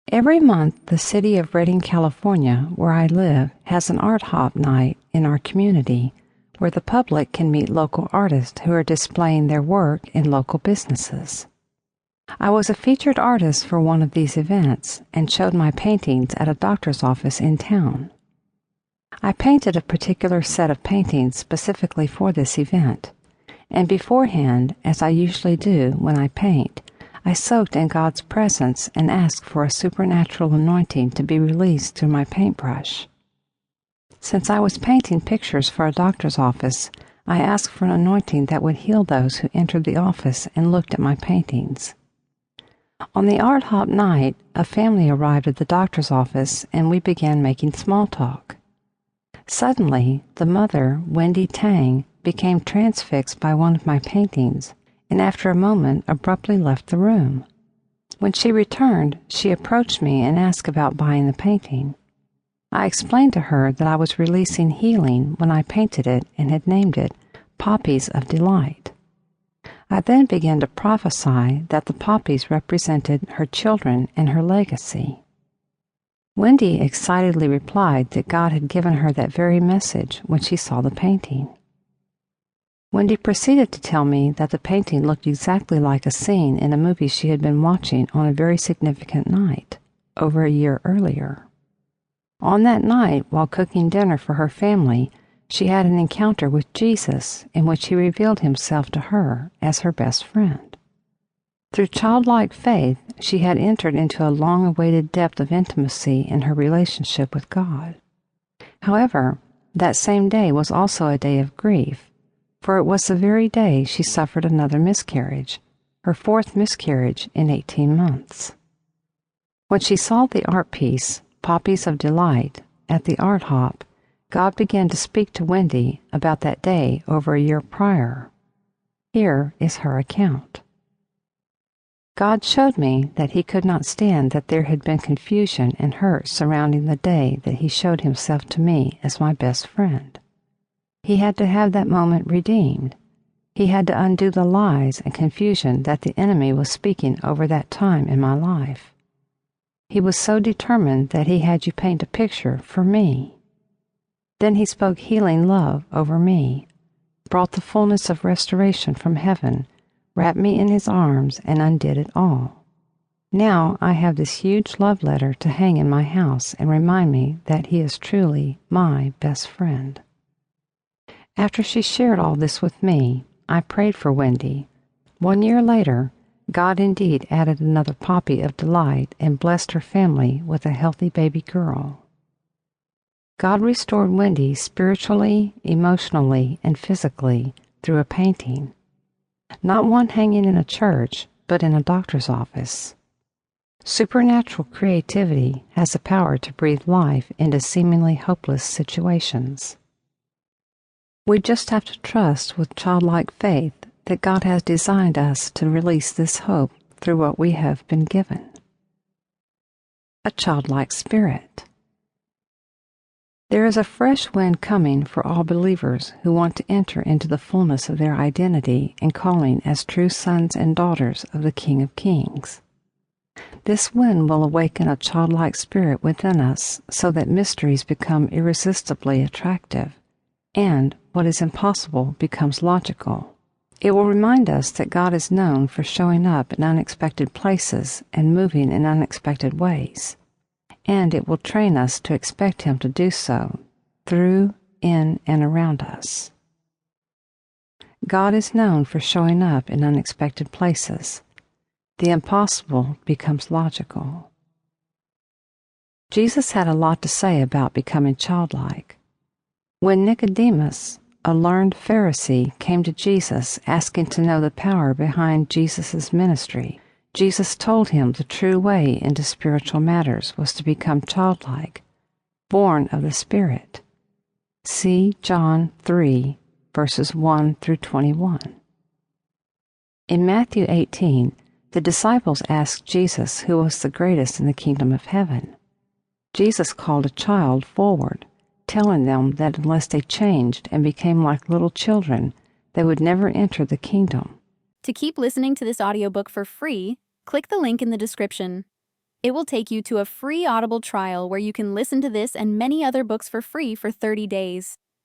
Every month, the city of Redding, California, where I live, has an art hop night in our community where the public can meet local artists who are displaying their work in local businesses. I was a featured artist for one of these events and showed my paintings at a doctor's office in town. I painted a particular set of paintings specifically for this event, and beforehand, as I usually do when I paint, I soaked in God's presence and asked for a supernatural anointing to be released through my paintbrush. Since I was painting pictures for a doctor's office, I asked for an anointing that would heal those who entered the office and looked at my paintings. On the art hop night, a family arrived at the doctor's office and we began making small talk. Suddenly, the mother, Wendy Tang, became transfixed by one of my paintings and after a moment abruptly left the room. When she returned, she approached me and asked about buying the painting. I explained to her that I was releasing healing when I painted it and had named it Poppies of Delight. I then began to prophesy that the poppies represented her children and her legacy. Wendy excitedly replied that God had given her that very message when she saw the painting. Wendy proceeded to tell me that the painting looked exactly like a scene in a movie she had been watching on a very significant night, over a year earlier. On that night, while cooking dinner for her family, she had an encounter with Jesus in which he revealed himself to her as her best friend. Through childlike faith, she had entered into a long-awaited depth of intimacy in her relationship with God. However, that same day was also a day of grief, for it was the very day she suffered another miscarriage, her fourth miscarriage in 18 months. When she saw the art piece, Poppies of Delight, at the art hop, God began to speak to Wendy about that day over a year prior. Here is her account. God showed me that he could not stand that there had been confusion and hurt surrounding the day that he showed himself to me as my best friend. He had to have that moment redeemed. He had to undo the lies and confusion that the enemy was speaking over that time in my life. He was so determined that he had you paint a picture for me. Then he spoke healing love over me, brought the fullness of restoration from heaven, wrapped me in his arms, and undid it all. Now I have this huge love letter to hang in my house and remind me that he is truly my best friend. After she shared all this with me, I prayed for Wendy. 1 year later, God indeed added another poppy of delight and blessed her family with a healthy baby girl. God restored Wendy spiritually, emotionally, and physically through a painting, not one hanging in a church, but in a doctor's office. Supernatural creativity has the power to breathe life into seemingly hopeless situations. We just have to trust with childlike faith that God has designed us to release this hope through what we have been given. A childlike spirit. There is a fresh wind coming for all believers who want to enter into the fullness of their identity and calling as true sons and daughters of the King of Kings. This wind will awaken a childlike spirit within us so that mysteries become irresistibly attractive, and what is impossible becomes logical. It will remind us that God is known for showing up in unexpected places and moving in unexpected ways, and it will train us to expect him to do so through, in, and around us. God is known for showing up in unexpected places. The impossible becomes logical. Jesus had a lot to say about becoming childlike. When Nicodemus, a learned Pharisee, came to Jesus asking to know the power behind Jesus' ministry, Jesus told him the true way into spiritual matters was to become childlike, born of the Spirit. See John 3, verses 1 through 21. In Matthew 18, the disciples asked Jesus who was the greatest in the kingdom of heaven. Jesus called a child forward, telling them that unless they changed and became like little children, they would never enter the kingdom. To keep listening to this audiobook for free, click the link in the description. It will take you to a free Audible trial where you can listen to this and many other books for free for 30 days.